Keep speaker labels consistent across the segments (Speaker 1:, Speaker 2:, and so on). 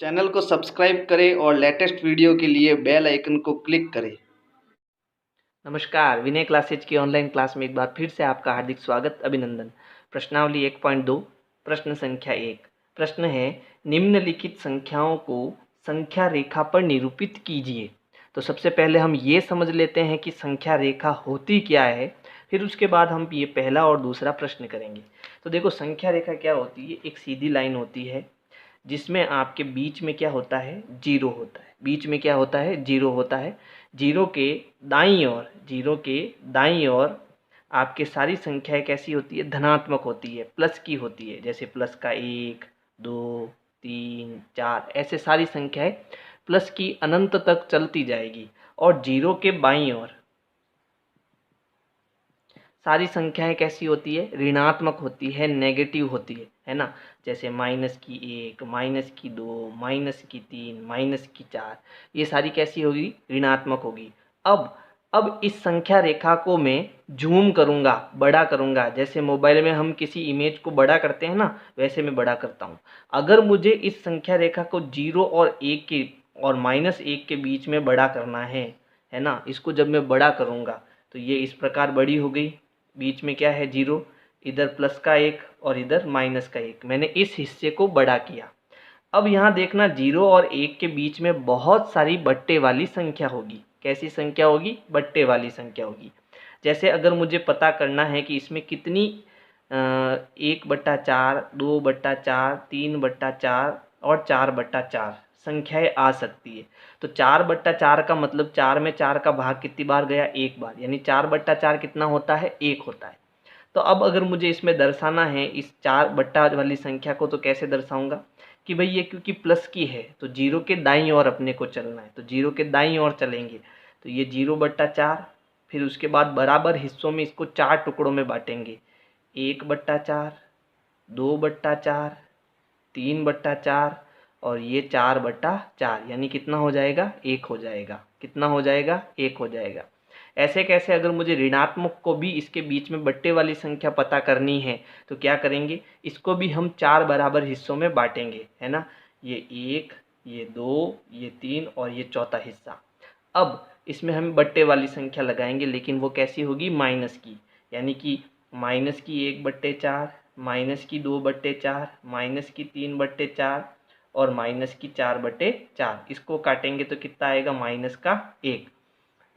Speaker 1: Channel को subscribe करें और लेटेस्ट वीडियो के लिए बेल आइकन को क्लिक करें।
Speaker 2: नमस्कार, विनय क्लासेज की ऑनलाइन क्लास में एक बार फिर से आपका हार्दिक स्वागत, अभिनंदन। प्रश्नावली 1.2 प्रश्न संख्या 1 प्रश्न है, निम्नलिखित संख्याओं को संख्या रेखा पर निरूपित कीजिए। तो सबसे पहले हम ये समझ लेते हैं कि संख्या रेखा होती क्या है, फिर उसके बाद हम ये पहला और दूसरा प्रश्न करेंगे। तो देखो, संख्या रेखा क्या होती है? एक सीधी लाइन होती है जिसमें आपके बीच में क्या होता है? जीरो होता है। बीच में क्या होता है? जीरो होता है। जीरो के दाईं ओर आपके सारी संख्याएं कैसी होती है? धनात्मक होती है, प्लस की होती है। जैसे प्लस का 1, 2, 3, 4 ऐसे सारी संख्याएं प्लस की अनंत तक चलती जाएगी। और जीरो के बाईं ओर सारी संख्याएं कैसी होती है? ऋणात्मक होती है, नेगेटिव होती है ना। जैसे माइनस की 1, माइनस की 2, माइनस की 3, माइनस की 4, ये सारी कैसी होगी? ऋणात्मक होगी। अब इस संख्या रेखा को मैं जूम करूंगा, बड़ा करूंगा। जैसे मोबाइल में हम किसी इमेज को बड़ा करते हैं ना, वैसे मैं बड़ा करता हूँ। अगर मुझे इस संख्या रेखा को 0 और 1 के और -1 के बीच में बड़ा करना है ना, इसको जब मैं बड़ा करूंगा तो ये इस प्रकार बड़ी हो गई। बीच में क्या है? जीरो, इधर प्लस का 1 और इधर माइनस का 1। मैंने इस हिस्से को बड़ा किया। अब यहाँ देखना, 0 और 1 के बीच में बहुत सारी बट्टे वाली संख्या होगी। कैसी संख्या होगी? बट्टे वाली संख्या होगी। जैसे अगर मुझे पता करना है कि इसमें कितनी 1/4, 2/4, 3/4 और 4/4 संख्याएं आ सकती है, तो 4/4 का मतलब 4 में 4 का भाग कितनी बार गया? एक बार, यानी 4/4 कितना होता है? 1 होता है। तो अब अगर मुझे इसमें दर्शाना है इस 4 बट्टा वाली संख्या को, तो कैसे दर्शाऊंगा कि भाई ये क्योंकि प्लस की है तो जीरो के दाईं ओर अपने को चलना है, तो जीरो के दाईं ओर चलेंगे तो ये 0/4। फिर उसके बाद बराबर हिस्सों में इसको 4 टुकड़ों में बांटेंगे। 1/4, 2/4, 3/4 और ये 4/4, यानी कितना हो जाएगा? 1 हो जाएगा। कितना हो जाएगा? 1 हो जाएगा। ऐसे कैसे? अगर मुझे ऋणात्मक को भी इसके बीच में बट्टे वाली संख्या पता करनी है तो क्या करेंगे? इसको भी हम 4 बराबर हिस्सों में बांटेंगे, है ना। ये 1, ये 2, ये 3 और ये चौथा हिस्सा। अब इसमें हम बट्टे वाली संख्या लगाएंगे, लेकिन वो कैसी होगी? माइनस की, यानी कि माइनस की 1/4, माइनस की 2/4, माइनस की 3/4 और माइनस की 4/4। इसको काटेंगे तो कितना आएगा? -1।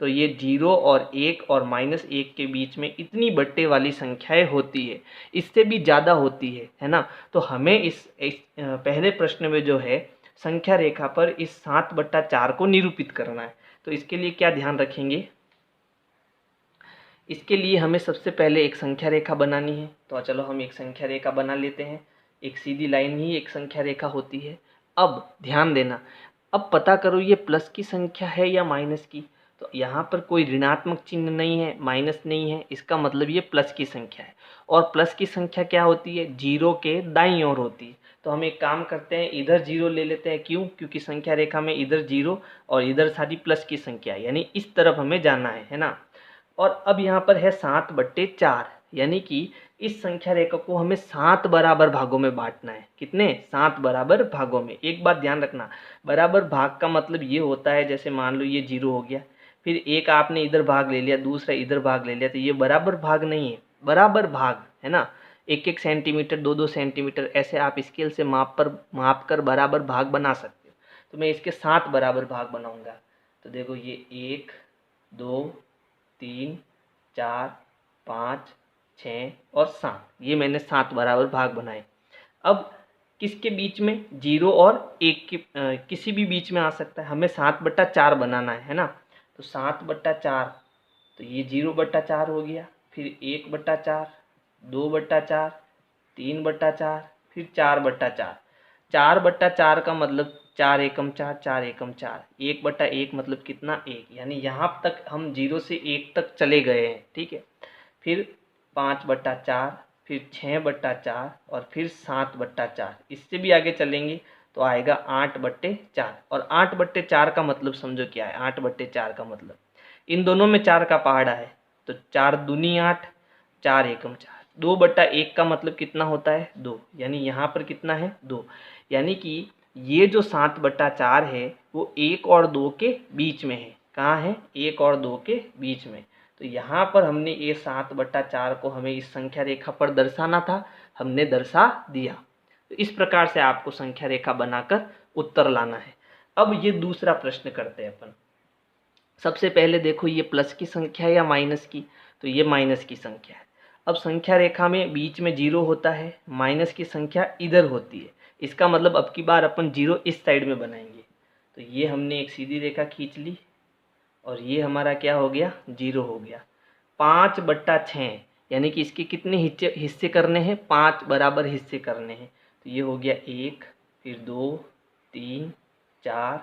Speaker 2: तो ये 0 और 1 और -1 के बीच में इतनी बट्टे वाली संख्याएं होती है, इससे भी ज़्यादा होती है ना। तो हमें इस पहले प्रश्न में जो है संख्या रेखा पर इस 7/4 को निरूपित करना है। तो इसके लिए क्या ध्यान रखेंगे? इसके लिए हमें सबसे पहले एक संख्या रेखा बनानी है। तो चलो हम एक संख्या रेखा बना लेते हैं। एक सीधी लाइन ही एक संख्या रेखा होती है। अब ध्यान देना, अब पता करो ये प्लस की संख्या है या माइनस की। तो यहाँ पर कोई ऋणात्मक चिन्ह नहीं है, माइनस नहीं है, इसका मतलब ये प्लस की संख्या है। और प्लस की संख्या क्या होती है? जीरो के दाईं ओर होती है। तो हम एक काम करते हैं, इधर जीरो ले लेते हैं। क्यों? क्योंकि संख्या रेखा में इधर जीरो और इधर सारी प्लस की संख्या है, यानी इस तरफ हमें जाना है ना। और अब यहाँ पर है 7/4, यानी कि इस संख्या रेखा को हमें 7 बराबर भागों में बांटना है। कितने? 7 बराबर भागों में। एक बात ध्यान रखना, बराबर भाग का मतलब ये होता है, जैसे मान लो ये 0 हो गया, फिर एक आपने इधर भाग ले लिया, दूसरा इधर भाग ले लिया, तो ये बराबर भाग नहीं है। बराबर भाग है ना, 1-1 सेंटीमीटर, 2-2 सेंटीमीटर, ऐसे आप स्केल से माप कर बराबर भाग बना सकते हो। तो मैं इसके 7 बराबर भाग बनाऊंगा। तो देखो, ये 1, 2, 3, 4, 5, 6 और 7, ये मैंने 7 बराबर भाग बनाए। अब किसके बीच में? 0 और 1 के किसी भी बीच में आ सकता है। हमें 7/4 बनाना है ना। तो 7/4, तो ये 0/4 हो गया, फिर 1/4, 2/4, 3/4, फिर 4/4। 4/4 का मतलब 4 एकम 4, 4 एकम 4। 1/1 मतलब कितना? 1, यानी यहाँ तक हम 0 से 1 तक चले गए हैं, ठीक है। फिर 5/4, फिर 6/4 और फिर 7/4। इससे भी आगे चलेंगे तो आएगा 8/4। और 8/4 का मतलब समझो क्या है? 8/4 का मतलब इन दोनों में 4 का पहाड़ा है, तो 4 दूनी 8, 4 एकम 4। 2/1 का मतलब कितना होता है? 2, यानी यहाँ पर कितना है? 2, यानी कि ये जो 7/4 है वो 1 और 2 के बीच में है। कहाँ है? 1 और 2 के बीच में। तो यहाँ पर हमने ये 7/4 को हमें इस संख्या रेखा पर दर्शाना था, हमने दर्शा दिया। तो इस प्रकार से आपको संख्या रेखा बनाकर उत्तर लाना है। अब ये दूसरा प्रश्न करते हैं अपन। सबसे पहले देखो ये प्लस की संख्या है या माइनस की? तो ये माइनस की संख्या है। अब संख्या रेखा में बीच में 0 होता है, माइनस की संख्या इधर होती है। इसका मतलब अब की बार अपन 0 इस साइड में बनाएंगे। तो ये हमने एक सीधी रेखा खींच ली और ये हमारा क्या हो गया? 0 हो गया। 5/6 यानी कि इसके कितने हिस्से करने हैं? 5 बराबर हिस्से करने हैं। तो ये हो गया 1, फिर 2, 3, 4,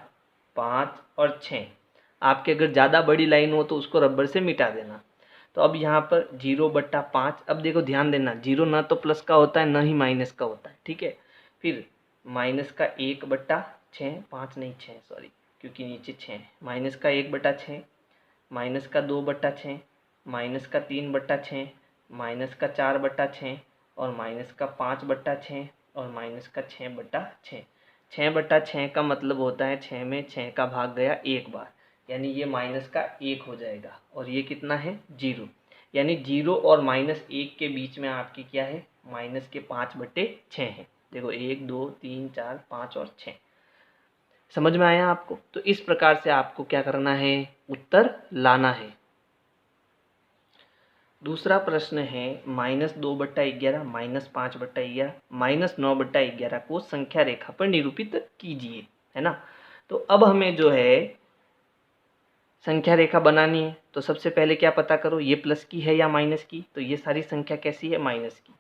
Speaker 2: 5 और 6। आपके अगर ज़्यादा बड़ी लाइन हो तो उसको रबर से मिटा देना। तो अब यहाँ पर 0/5। अब देखो ध्यान देना, 0 ना तो प्लस का होता है ना ही माइनस का होता है, ठीक है। फिर माइनस का 1/6, 5 नहीं 6 सॉरी, क्योंकि नीचे 6 है। माइनस का 1/6, माइनस का 2/6, माइनस का 3/6, माइनस का 4/6 और माइनस का 5/6 और माइनस का 6/6। 6/6 का मतलब होता है 6 में 6 का भाग गया एक बार, यानी ये माइनस का 1 हो जाएगा। और ये कितना है? 0। यानी 0 और -1 के बीच में आपकी क्या है? माइनस के 5/6 है। देखो 1, 2, 3, 4, 5 और 6। समझ में आया आपको? तो इस प्रकार से आपको क्या करना है? उत्तर लाना है। दूसरा प्रश्न है -2/11, -5/11, -9/11 को संख्या रेखा पर निरूपित कीजिए, है ना। तो अब हमें जो है संख्या रेखा बनानी है। तो सबसे पहले क्या पता करो, ये प्लस की है या माइनस की? तो ये सारी संख्या कैसी है? माइनस की।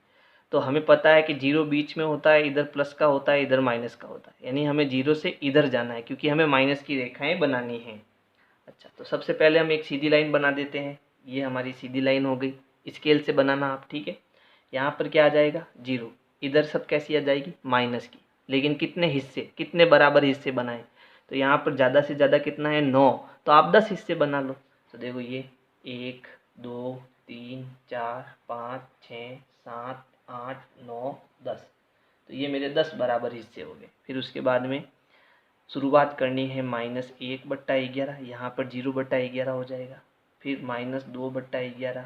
Speaker 2: तो हमें पता है कि 0 बीच में होता है, इधर प्लस का होता है, इधर माइनस का होता है, यानी हमें 0 से इधर जाना है क्योंकि हमें माइनस की रेखाएं बनानी हैं। अच्छा, तो सबसे पहले हम एक सीधी लाइन बना देते हैं। ये हमारी सीधी लाइन हो गई। स्केल से बनाना आप, ठीक है। यहाँ पर क्या आ जाएगा? 0। इधर सब कैसी आ जाएगी? माइनस की। लेकिन कितने हिस्से, कितने बराबर हिस्से बनाए? तो यहाँ पर ज़्यादा से ज़्यादा कितना है? 9। तो आप 10 हिस्से बना लो। तो देखो ये 1, 2, 3, 4, 5, 6, 7, 8, 9, 10। तो ये मेरे 10 बराबर हिस्से हो गए। फिर उसके बाद में शुरुआत करनी है -1/11, यहाँ पर 0/11 हो जाएगा। फिर -2/11,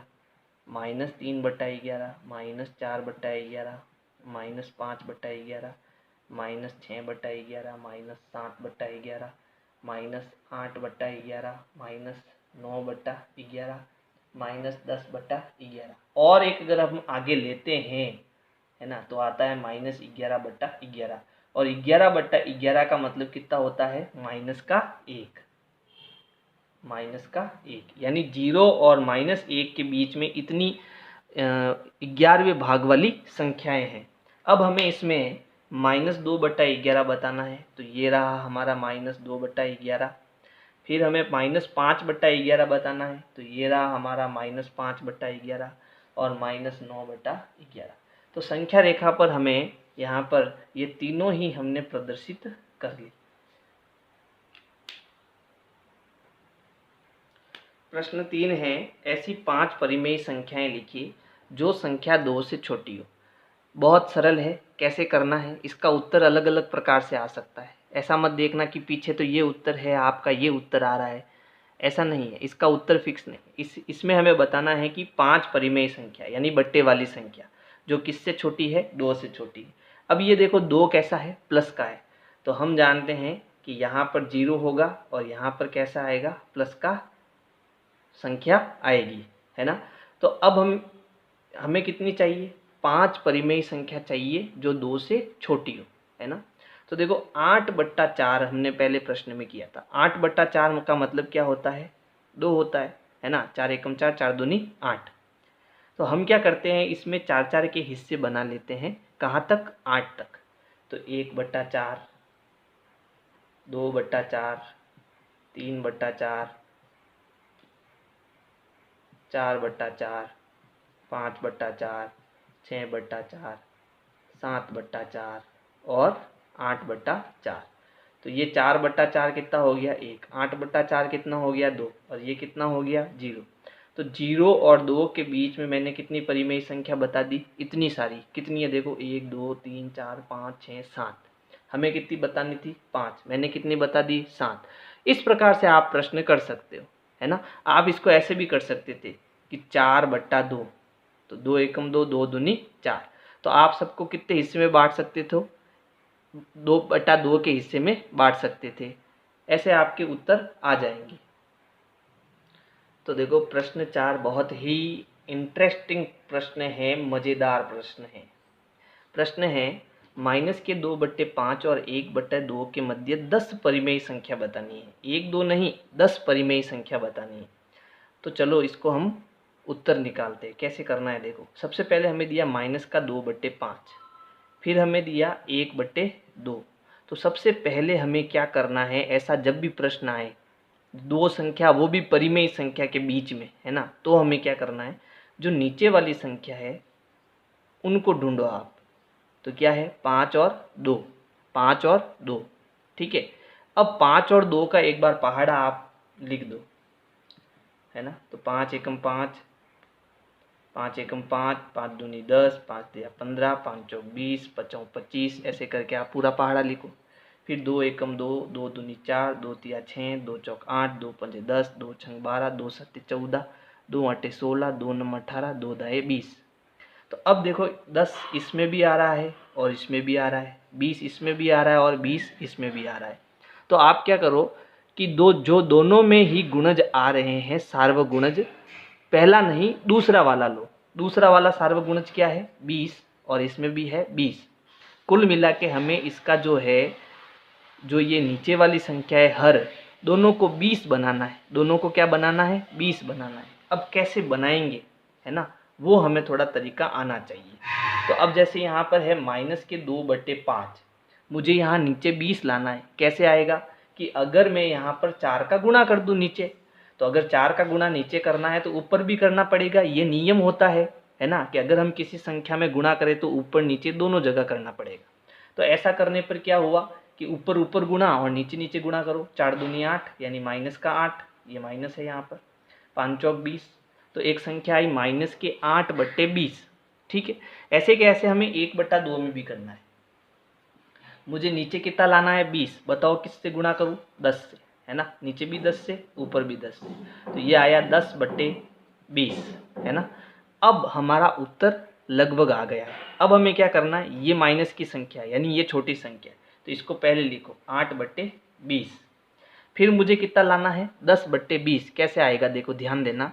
Speaker 2: -3/11, -4/11, -5/11, -6/11, -7/11, -8/11, -9/11, -10/11। और एक अगर हम आगे लेते हैं, है ना, तो आता है -11/11। और 11/11 का मतलब कितना होता है? -1। यानी 0 और -1 के बीच में इतनी 11वें भाग वाली संख्याएं हैं। अब हमें इसमें -2/11 बताना है। तो ये रहा हमारा -2/11। फिर हमें -5/11 बताना है। तो ये रहा हमारा -5/11 और -9/11। तो संख्या रेखा पर हमें यहाँ पर ये तीनों ही हमने प्रदर्शित कर ली। प्रश्न 3 है, ऐसी 5 परिमेय संख्याएं लिखिए जो संख्या 2 से छोटी हो। बहुत सरल है, कैसे करना है? इसका उत्तर अलग अलग प्रकार से आ सकता है। ऐसा मत देखना कि पीछे तो ये उत्तर है, आपका ये उत्तर आ रहा है। ऐसा नहीं है, इसका उत्तर फिक्स नहीं। इसमें हमें बताना है कि 5 परिमेय संख्या यानी बट्टे वाली संख्या जो किससे छोटी है? 2 से छोटी है। अब ये देखो 2 कैसा है? प्लस का है। तो हम जानते हैं कि यहाँ पर 0 होगा और यहाँ पर कैसा आएगा? प्लस का संख्या आएगी, है ना। तो अब हमें कितनी चाहिए? 5 परिमेय संख्या चाहिए जो 2 से छोटी हो, है ना। तो देखो 8/4 हमने पहले प्रश्न में किया था। 8/4 का मतलब क्या होता है? 2 होता है ना। 4 एकम 4, 4 दूनी 8। तो हम क्या करते हैं, इसमें 4-4 के हिस्से बना लेते हैं। कहाँ तक? 8 तक। तो 1/4, 2/4, 3/4, 4/4, 5/4, 6/4, 7/4 और 8/4। तो ये 4/4 कितना हो गया? 1। 8/4 कितना हो गया? 2। और ये कितना हो गया? 0। तो 0 और 2 के बीच में मैंने कितनी परिमेय संख्या बता दी? इतनी सारी। कितनी है? देखो 1, 2, 3, 4, 5, 6, 7। हमें कितनी बतानी थी 5, मैंने कितनी बता दी 7। इस प्रकार से आप प्रश्न कर सकते हो, है ना। आप इसको ऐसे भी कर सकते थे कि 4/2, तो 2 एकम 2, 2 दूनी 4। तो आप सबको कितने हिस्से में बांट सकते थे, 2/2 के हिस्से में बांट सकते थे। ऐसे आपके उत्तर आ जाएंगे। तो देखो प्रश्न 4 बहुत ही इंटरेस्टिंग प्रश्न है, मज़ेदार प्रश्न है। प्रश्न है माइनस के 2/5 और 1/2 के मध्य 10 परिमेय संख्या बतानी है। 1 2 नहीं, 10 परिमेय संख्या बतानी है। तो चलो इसको हम उत्तर निकालते हैं। कैसे करना है देखो, सबसे पहले हमें दिया माइनस का 2/5, फिर हमें दिया 1/2। तो सबसे पहले हमें क्या करना है, ऐसा जब भी प्रश्न आए दो संख्या वो भी परिमेय संख्या के बीच में, है ना, तो हमें क्या करना है, जो नीचे वाली संख्या है उनको ढूंढो आप। तो क्या है 5 और 2, 5 और 2, ठीक है। अब 5 और 2 का एक बार पहाड़ा आप लिख दो, है ना। तो 5 एकम 5, 5 एकम 5, 5 दूनी 10, 5 दिया 15, 5 चौक 20, 5 चौक 25, ऐसे करके आप पूरा पहाड़ा लिखो। फिर 2 एकम 2, 2 दूनी 4, 2 तिया 6, 2 चौक 8, 2 पंजे 10, 2 छंग 12, 2 सत्ते 14, 2 आठे 16, 2 नम 18, 2 दाए 20। तो अब देखो 10 इसमें भी आ रहा है और इसमें भी आ रहा है, 20 इसमें भी आ रहा है और 20 इसमें भी आ रहा है। तो आप क्या करो कि दोनों में ही गुणज आ रहे हैं, सार्वगुणज, पहला नहीं दूसरा वाला लो। दूसरा वाला सार्वगुणज क्या है 20 और इसमें भी है 20। कुल मिला के हमें इसका जो है, जो ये नीचे वाली संख्या है हर, दोनों को 20 बनाना है। दोनों को क्या बनाना है 20 बनाना है। अब कैसे बनाएंगे, है ना, वो हमें थोड़ा तरीका आना चाहिए। तो अब जैसे यहाँ पर है माइनस के 2/5, मुझे यहाँ नीचे 20 लाना है। कैसे आएगा कि अगर मैं यहाँ पर 4 का गुणा कर दूँ नीचे, तो अगर 4 का गुणा नीचे करना है तो ऊपर भी करना पड़ेगा। ये नियम होता है ना, कि अगर हम किसी संख्या में गुणा करें तो ऊपर नीचे दोनों जगह करना पड़ेगा। तो ऐसा करने पर क्या हुआ कि ऊपर ऊपर गुणा और नीचे नीचे गुणा करो। 4 दूनी 8 यानी माइनस का 8, ये माइनस है यहाँ पर, 5 चौक 20। तो एक संख्या आई माइनस के 8/20, ठीक है। ऐसे के ऐसे हमें 1/2 में भी करना है। मुझे नीचे कितना लाना है 20, बताओ किससे गुणा करूँ, 10 से, है ना। नीचे भी 10 से, ऊपर भी 10 से, तो ये आया 10/20, है ना। अब हमारा उत्तर लगभग आ गया है। अब हमें क्या करना है, ये माइनस की संख्या यानी ये छोटी संख्या, तो इसको पहले लिखो 8/20। फिर मुझे कितना लाना है 10/20। कैसे आएगा देखो ध्यान देना,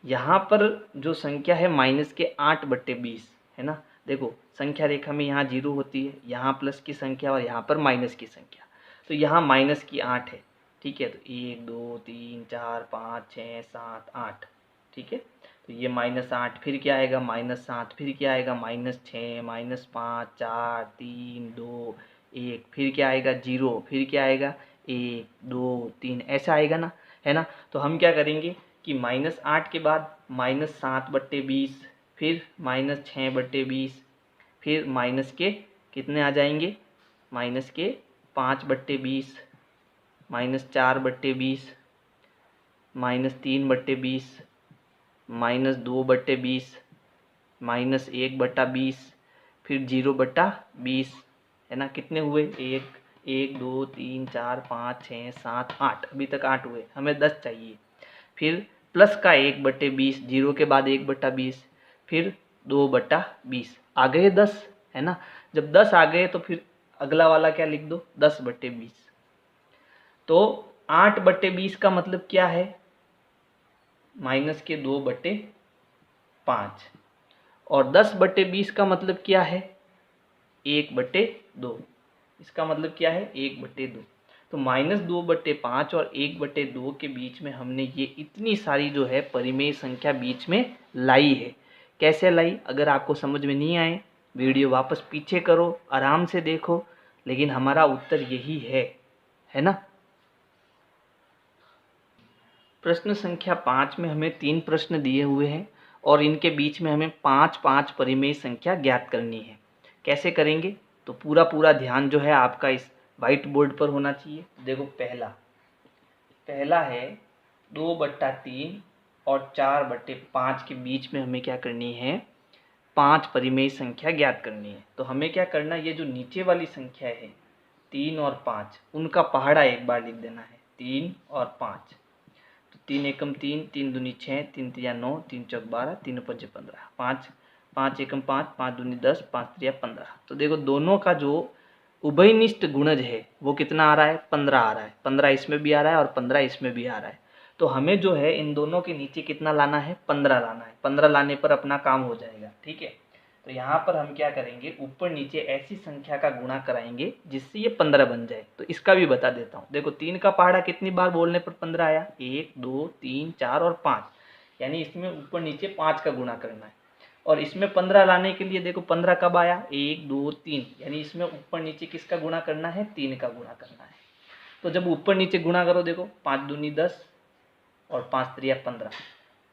Speaker 2: यहाँ पर जो संख्या है माइनस के 8/20, है ना। देखो संख्या रेखा में यहाँ 0 होती है, यहाँ प्लस की संख्या और यहाँ पर माइनस की संख्या। तो यहाँ माइनस की 8 है, ठीक है। तो 1 2 3 4 5 6 7 8, ठीक है। तो ये -8, फिर क्या आएगा -7, फिर क्या आएगा -6, -5 4 3 2 1, फिर क्या आएगा 0, फिर क्या आएगा 1 2 3, ऐसा आएगा ना, है ना। तो हम क्या करेंगे कि -8 के बाद -7/20, फिर -6/20, फिर माइनस के कितने आ जाएंगे, माइनस के 5/20, -4/20, -3/20, -2/20, -1/20, फिर 0/20, है ना। कितने हुए 1 1 2 3 4 5 6 7 8, अभी तक 8 हुए, हमें 10 चाहिए। फिर प्लस का 1/20, 0 के बाद 1/20, फिर 2/20, आ गए 10, है ना। जब 10 आ गए तो फिर अगला वाला क्या लिख दो 10/20। तो 8/20 का मतलब क्या है, माइनस के 2/5, और 10/20 का मतलब क्या है 1/2। इसका मतलब क्या है 1/2। तो -2/5 और 1/2 के बीच में हमने ये इतनी सारी जो है परिमेय संख्या बीच में लाई है। कैसे लाई, अगर आपको समझ में नहीं आए वीडियो वापस पीछे करो, आराम से देखो, लेकिन हमारा उत्तर यही है ना। प्रश्न संख्या 5 में हमें 3 प्रश्न दिए हुए हैं और इनके बीच में हमें 5-5 परिमेय संख्या ज्ञात करनी है। कैसे करेंगे, तो पूरा ध्यान जो है आपका इस वाइट बोर्ड पर होना चाहिए। देखो पहला है 2/3 और 4/5 के बीच में हमें क्या करनी है 5 परिमेय संख्या ज्ञात करनी है। तो हमें क्या करना है, ये जो नीचे वाली संख्या है 3 और 5, उनका पहाड़ा एक बार लिख देना है, 3 और 5। तो 3 एकम 3, 3 दूनी 6, 3 तिया 9, 3 चौक 12, 3 पंजे 15, 5 एकम 5, 5 दूनी 10, 5 तिया 15। तो देखो दोनों का जो उभयनिष्ठ गुणज है वो कितना आ रहा है, 15 आ रहा है। 15 इसमें भी आ रहा है और 15 इसमें भी आ रहा है। तो हमें जो है इन दोनों के नीचे कितना लाना है, 15 लाना है। 15 लाने पर अपना काम हो जाएगा, ठीक है। तो यहाँ पर हम क्या करेंगे, ऊपर नीचे ऐसी संख्या का गुणा कराएंगे जिससे ये 15 बन जाए। तो इसका भी बता देता हूँ। देखो 3 का पहाड़ा कितनी बार बोलने पर 15 आया, 1 2 3 4 और 5, यानी इसमें ऊपर नीचे 5 का गुणा करना है। और इसमें 15 लाने के लिए देखो 15 कब आया, 1 2 3, यानी इसमें ऊपर नीचे किसका गुणा करना है, 3 का गुणा करना है। तो जब ऊपर नीचे गुणा करो, देखो 5 दूनी 10 और 5 त्रिया 15,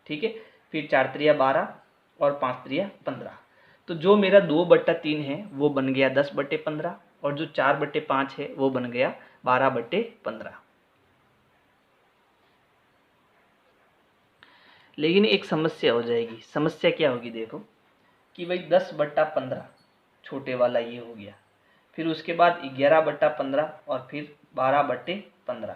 Speaker 2: ठीक है। फिर 4 त्रिया 12 और 5 त्रिया 15। तो जो मेरा 2/3 है वो बन गया 10/15, और जो 4/5 है वो बन गया 12/15। लेकिन एक समस्या हो जाएगी। समस्या क्या होगी, देखो कि भाई 10/15 छोटे वाला ये हो गया, फिर उसके बाद 11/15 और फिर 12/15।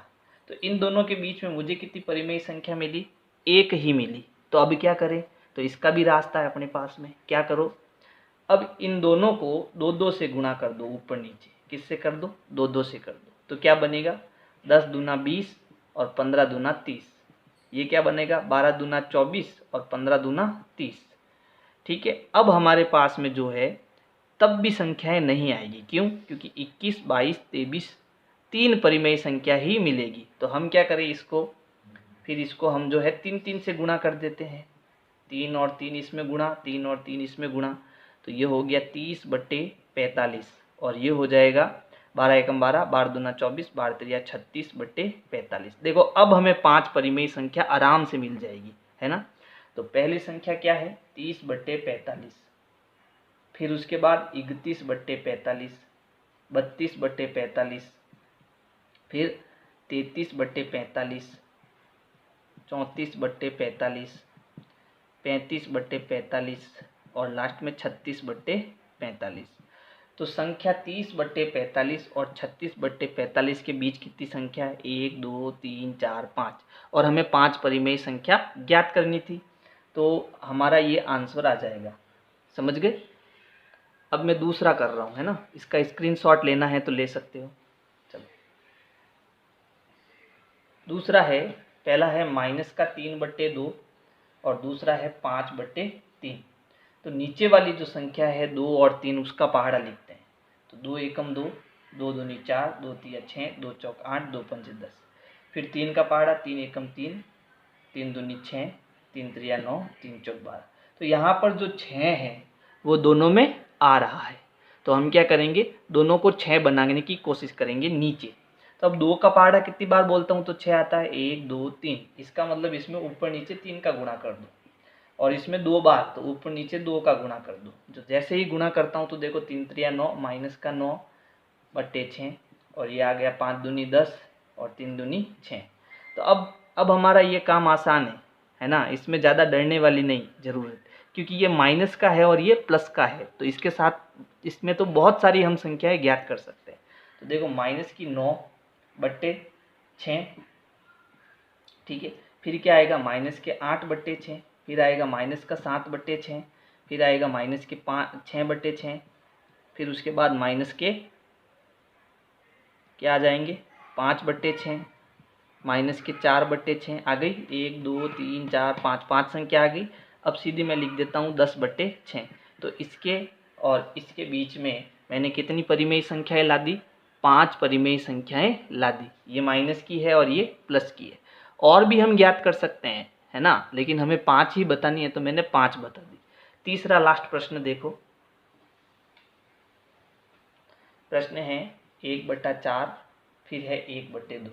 Speaker 2: तो इन दोनों के बीच में मुझे कितनी परिमेय संख्या मिली, एक ही मिली। तो अब क्या करें, तो इसका भी रास्ता है अपने पास में। क्या करो, अब इन दोनों को 2-2 से गुणा कर दो, ऊपर नीचे किससे कर दो, 2-2 से कर दो। तो क्या बनेगा, 10 दूना 20 और 15 दूना 30। ये क्या बनेगा, 12 दूना 24 और 15 दूना 30, ठीक है। अब हमारे पास में जो है तब भी संख्याएं नहीं आएगी। क्यों, क्योंकि 21 22 23 3 परिमेय संख्या ही मिलेगी। तो हम क्या करें, इसको फिर इसको हम जो है 3-3 से गुणा कर देते हैं। 3 और 3 इसमें गुणा, 3 और 3 इसमें गुणा, तो ये हो गया 30/45, और ये हो जाएगा 12 एकम 12, 12 दूना 24, 12 त्रिया 36/45। देखो अब हमें 5 परिमेय संख्या आराम से मिल जाएगी, है ना। तो पहली संख्या क्या है, 30/45, फिर उसके बाद 31/45, 32/45, फिर 33/45, 34/45, 35/45 और लास्ट में 36/45। तो संख्या 30/45 और 36/45 के बीच कितनी संख्या है, 1 2 3 4 5, और हमें 5 परिमेय संख्या ज्ञात करनी थी। तो हमारा ये आंसर आ जाएगा, समझ गए। अब मैं दूसरा कर रहा हूँ, है ना। इसका स्क्रीनशॉट लेना है तो ले सकते हो। चलो दूसरा है, पहला है -3/2 और दूसरा है 5/3। तो नीचे वाली जो संख्या है 2 और 3, उसका पहाड़ा लिखते हैं। तो 2 एकम 2, 2 दूनी 4, 2 तिया 6, 2 चौक 8, 2 पंजे 10। फिर 3 का पहाड़ा, 3 एकम 3, 3 दूनी 6, 3 त्रिया 9, 3 चौक 12। तो यहाँ पर जो 6 है वो दोनों में आ रहा है। तो हम क्या करेंगे, दोनों को 6 बनाने की कोशिश करेंगे नीचे। तो अब 2 का पहाड़ा कितनी बार बोलता हूँ तो 6 आता है, 1 2 3। इसका मतलब इसमें ऊपर नीचे 3 का गुणा कर दो, और इसमें 2 बार, तो ऊपर नीचे 2 का गुणा कर दो। जो जैसे ही गुणा करता हूँ तो देखो 3 त्रिया 9, माइनस का 9/6, और ये आ गया 5 दूनी 10 और 3 दूनी 6। तो अब हमारा ये काम आसान है ना। इसमें ज़्यादा डरने वाली नहीं ज़रूरत, क्योंकि ये माइनस का है और ये प्लस का है। तो इसके साथ इसमें तो बहुत सारी हम संख्याएं ज्ञात कर सकते हैं। तो देखो माइनस की 9/6, ठीक है। फिर क्या आएगा, माइनस के 8/6, फिर आएगा माइनस का 7/6, फिर आएगा माइनस के 6/6, फिर उसके बाद माइनस के क्या आ जाएंगे, 5/6, माइनस के 4/6 आ गई। 1 2 3 4 5, 5 संख्या आ गई। अब सीधी मैं लिख देता हूँ 10/6। तो इसके और इसके बीच में मैंने कितनी परिमेय संख्याएं ला दी, 5 परिमेय संख्याएं ला दी। ये माइनस की है और ये प्लस की है। और भी हम ज्ञात कर सकते हैं, है ना, लेकिन हमें 5 ही बतानी है तो मैंने 5 बता दी। तीसरा लास्ट प्रश्न देखो। प्रश्न है 1/4, फिर है 1/2।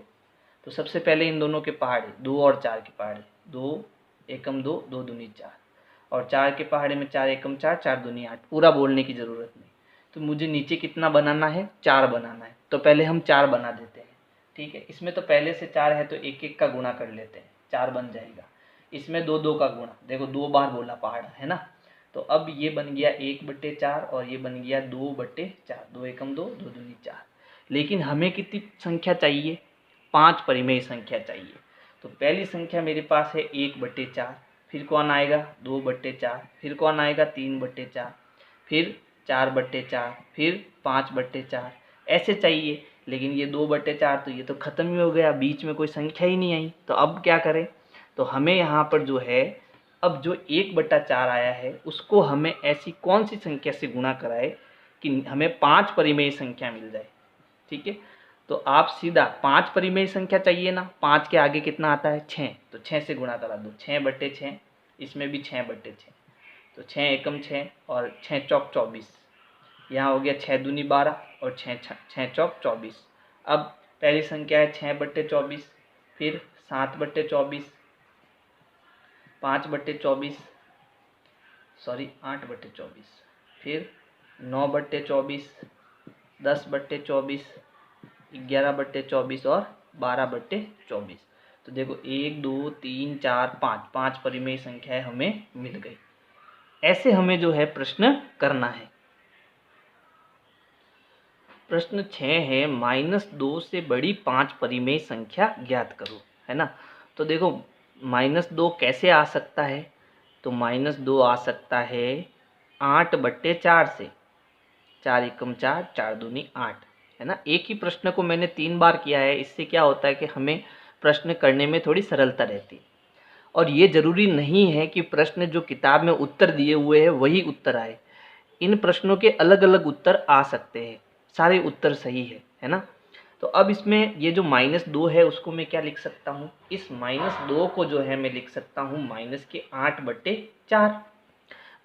Speaker 2: तो सबसे पहले इन दोनों के पहाड़े, 2 और 4 के पहाड़े, 2 एकम 2, 2 दूनी 4, और 4 के पहाड़े में 4 एकम 4, 4 दूनी 8। पूरा बोलने की ज़रूरत नहीं। तो मुझे नीचे कितना बनाना है, 4 बनाना है। तो पहले हम 4 बना देते हैं, ठीक है। इसमें तो पहले से 4 है तो 1-1 का गुणा कर लेते हैं, 4 बन जाएगा। इसमें 2-2 का गुणा, देखो 2 बार बोला पहाड़ा, है ना। तो अब ये बन गया 1/4 और ये बन गया 2/4, 2 एकम 2, 2 दूनी 4। लेकिन हमें कितनी संख्या चाहिए? 5 परिमेय संख्या चाहिए। तो पहली संख्या मेरे पास है 1/4, फिर कौन आएगा 2/4, फिर कौन आएगा 3/4, फिर 4/4, फिर 5/4, ऐसे चाहिए। लेकिन ये 2/4 तो ये तो ख़त्म ही हो गया, बीच में कोई संख्या ही नहीं आई। तो अब क्या करें? तो हमें यहाँ पर जो है, अब जो 1/4 आया है उसको हमें ऐसी कौन सी संख्या से गुणा कराए कि हमें 5 परिमेय संख्या मिल जाए। ठीक है, तो आप सीधा 5 परिमेय संख्या चाहिए ना, 5 के आगे कितना आता है 6, तो 6 से गुणा करा दो, 6/6, इसमें भी 6/6, तो 6 एकम 6 और 6 चौक 24, यहाँ हो गया 6 दूनी 12 और 6 चौक 24। अब पहली संख्या है 6/24, फिर 7/24, 5/24, सॉरी 8/24, फिर 9/24, 10/24, 11/24 और 12/24। तो देखो 1 2 3 4 5, 5 परिमेय संख्याएं हमें मिल गई। ऐसे हमें जो है प्रश्न करना है। प्रश्न 6 है -2 से बड़ी 5 परिमेय संख्या ज्ञात करो, है ना। तो देखो -2 कैसे आ सकता है? तो -2 आ सकता है 8/4 से, 4 एकम 4, 4 दूनी 8, है ना। एक ही प्रश्न को मैंने 3 बार किया है, इससे क्या होता है कि हमें प्रश्न करने में थोड़ी सरलता रहती है। और ये ज़रूरी नहीं है कि प्रश्न जो किताब में उत्तर दिए हुए हैं वही उत्तर आए। इन प्रश्नों के अलग अलग उत्तर आ सकते हैं, सारे उत्तर सही है ना। तो अब इसमें ये जो -2 है उसको मैं क्या लिख सकता हूँ? इस -2 को जो है मैं लिख सकता हूँ -8/4।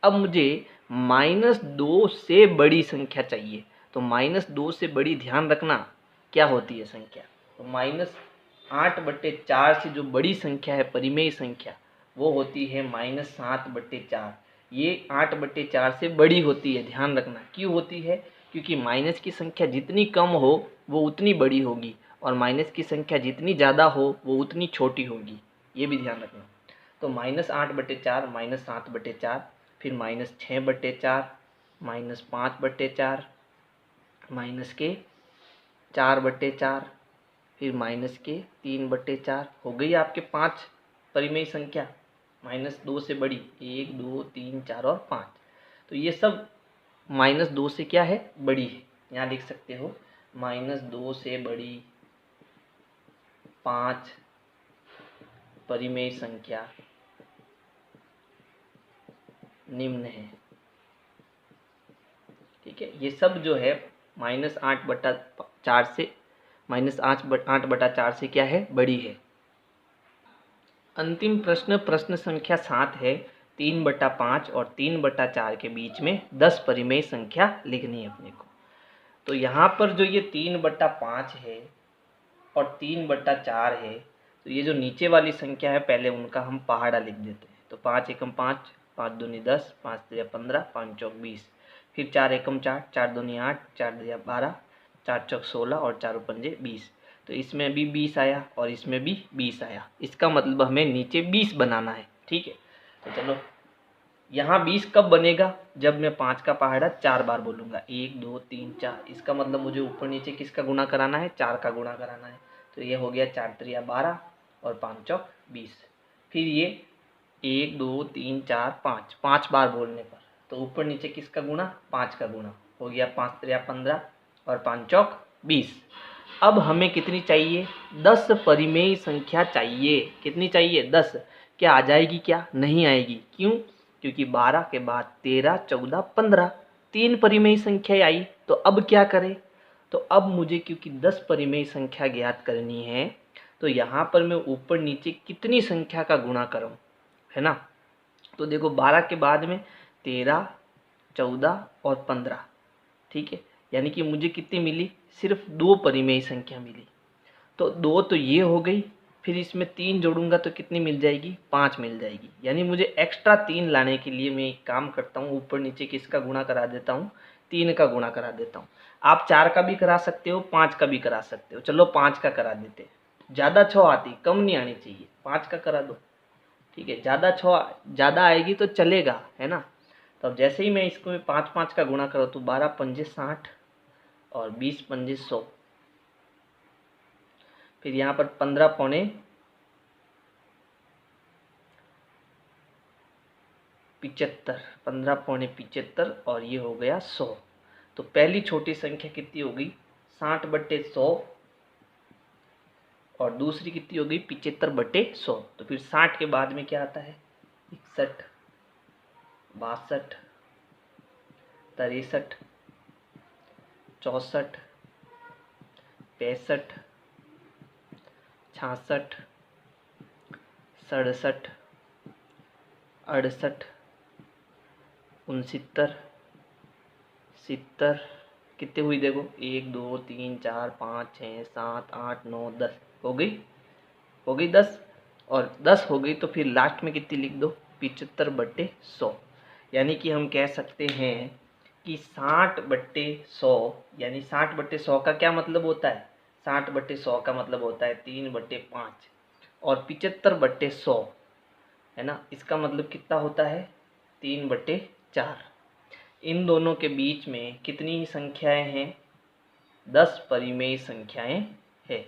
Speaker 2: अब मुझे -2 से बड़ी संख्या चाहिए, तो -2 से बड़ी ध्यान रखना क्या होती है संख्या? तो -8/4 से जो बड़ी संख्या है परिमेय संख्या, वो होती है -7/4। ये 8/4 से बड़ी होती है, ध्यान रखना। क्यों होती है? क्योंकि माइनस की संख्या जितनी कम हो वो उतनी बड़ी होगी, और माइनस की संख्या जितनी ज़्यादा हो वो उतनी छोटी होगी, ये भी ध्यान रखना। तो -8/4, -7/4, फिर -6/4, -5/4, माइनस के 4/4, फिर -3/4। हो गई आपके 5 परिमेय संख्या -2 से बड़ी, 1 2 3 4 और 5। तो ये सब -2 से क्या है? बड़ी है। यहाँ लिख सकते हो -2 से बड़ी 5 परिमेय संख्या निम्न है। ठीक है, ये सब जो है -8/4 से, -8/4 से क्या है? बड़ी है। अंतिम प्रश्न, प्रश्न संख्या 7 है। 3/5 और 3/4 के बीच में 10 परिमेय संख्या लिखनी है अपने को। तो यहाँ पर जो ये 3/5 है और 3/4 है, तो ये जो नीचे वाली संख्या है पहले उनका हम पहाड़ा लिख देते हैं। तो 5 एकम 5, 5 दूनी 10, 5 तिया 15, 5 चौक 20, फिर 4 एकम 4, 4 दूनी 8, 4 दिया 12, 4 चौक 16 और 4 पंजे 20। तो इसमें भी 20 आया और इसमें भी 20 आया। इसका मतलब हमें नीचे 20 बनाना है। ठीक है, तो चलो यहाँ 20 कब बनेगा? जब मैं 5 का पहाड़ा 4 बार बोलूँगा, 1 2 3 4। इसका मतलब मुझे ऊपर नीचे किसका गुणा कराना है? 4 का गुणा कराना है। तो ये हो गया 4 त्रिया 12 और 5 चौक 20। फिर ये 1 2 3 4 5, 5 बार बोलने पर, तो ऊपर नीचे किसका गुणा? 5 का गुणा। हो गया 5 त्रिया 15 और 5 चौक 20। अब हमें कितनी चाहिए? 10 परिमेय संख्या चाहिए। कितनी चाहिए? 10। क्या आ जाएगी? क्या नहीं आएगी? क्यों? क्योंकि 12 के बाद 13, 14, 15 3 परिमेय संख्या आई। तो अब क्या करें? तो अब मुझे क्योंकि 10 परिमेय संख्या ज्ञात करनी है, तो यहाँ पर मैं ऊपर नीचे कितनी संख्या का गुणा करूँ, है ना। तो देखो 12 के बाद में 13, 14 और 15। ठीक है, यानी कि मुझे कितनी मिली? सिर्फ 2 परिमेय संख्या मिली। तो 2 तो ये हो गई, फिर इसमें 3 जोड़ूंगा तो कितनी मिल जाएगी? 5 मिल जाएगी। यानी मुझे एक्स्ट्रा 3 लाने के लिए मैं एक काम करता हूँ, ऊपर नीचे किसका गुणा करा देता हूँ? 3 का गुणा करा देता हूँ। आप 4 का भी करा सकते हो, 5 का भी करा सकते हो। चलो 5 का करा देते, ज़्यादा 6 आती, कम नहीं आनी चाहिए। 5 का करा दो, ठीक है। ज़्यादा आएगी तो चलेगा, है ना। तो अब जैसे ही मैं इसको 5 का गुणा करूँ तो 12 पंजे 60 और 20 पंजे 100, फिर यहाँ पर 15 पौने 75, 15 पौने 75 और ये हो गया 100। तो पहली छोटी संख्या कितनी हो गई 60/100 और दूसरी कितनी हो गई 75/100। तो फिर 60 के बाद में क्या आता है 61, 62, 63, 64, 65, 66, 67, 68, 69, 70, कितने हुई देखो 1 2 3 4 5 6 7 8 9 10 हो गई 10 और 10 हो गई। तो फिर लास्ट में कितनी लिख दो 75/100। यानी कि हम कह सकते हैं कि 60/100 यानी 60/100 का क्या मतलब होता है 60/100 का मतलब होता है 3/5 और 75/100 है ना, इसका मतलब कितना होता है 3/4। इन दोनों के बीच में कितनी संख्याएं हैं 10 परिमेय संख्याएं हैं।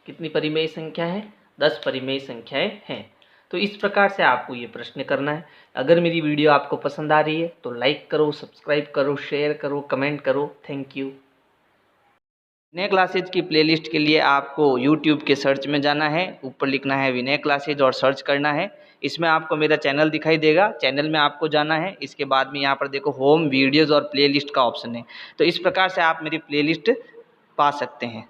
Speaker 2: कितनी परिमेय संख्या है 10 परिमेय संख्याएं हैं। तो इस प्रकार से आपको ये प्रश्न करना है। अगर मेरी वीडियो आपको पसंद आ रही है तो लाइक करो, सब्सक्राइब करो, शेयर करो, कमेंट करो। Thank you.
Speaker 1: विनय क्लासेज की प्लेलिस्ट के लिए आपको YouTube के सर्च में जाना है, ऊपर लिखना है विनय क्लासेज और सर्च करना है। इसमें आपको मेरा चैनल दिखाई देगा, चैनल में आपको जाना है। इसके बाद में यहाँ पर देखो होम वीडियोज़ और प्लेलिस्ट का ऑप्शन है, तो इस प्रकार से आप मेरी प्लेलिस्ट पा सकते हैं।